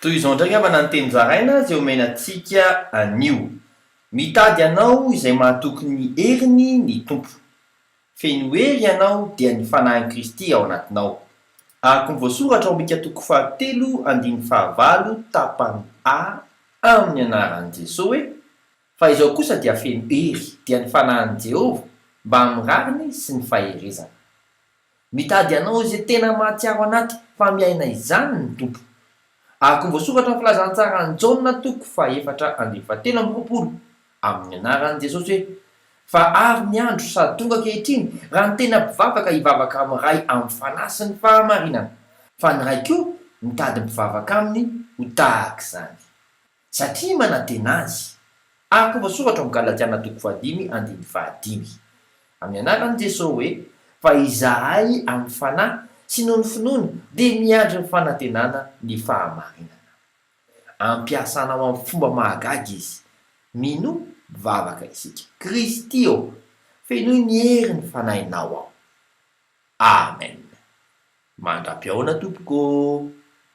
toy izao ndraiky avana ny teny zaraina zay omenantsika anio. Mitady ianao izay mahatokony heriny ny tompo. Feno hery ianao dia ny fanahin'i Kristy ao anatinao. Araka ny voasoratra ao Mika 7:5 tapany A amin'ny anaran'i Jesosy hoe: fa izao kosa dia feno hery dia ny fanahin'i Jehovah mba amin'ny rariny sy ny faherezana. Mitady ianao izay tena mahatsiaro anaty fa miaina izany ny tompo. Araka ny voasoratra amin'ny filazantsara ny Jaona 4:17 amin'ny anaran'i Jesosy hoe: fa avy ny andro sady tonga ankehitriny raha ny tena mpivavaka hivavaka amin'ny ray amin'ny fanahy sy ny fahamarinana, fa ny ray koa mitady mpivavaka aminy ho tahaka izany, satria manantena azy. Araka ny voasoratra amin'ny Galatiana 5:5 amin'ny anaran'i Jesosy hoe: fa izahay amin'ny fanahy sy noho ny finoana dia miandry ny fanantenana ny fahamarinana. Ampiasanao amin'ny fomba mahagaga izy. Mino mivavaka isika. Kristy ô, feno ny hery ny fanahinao ao. Amen. Mandra-piaona tompoko.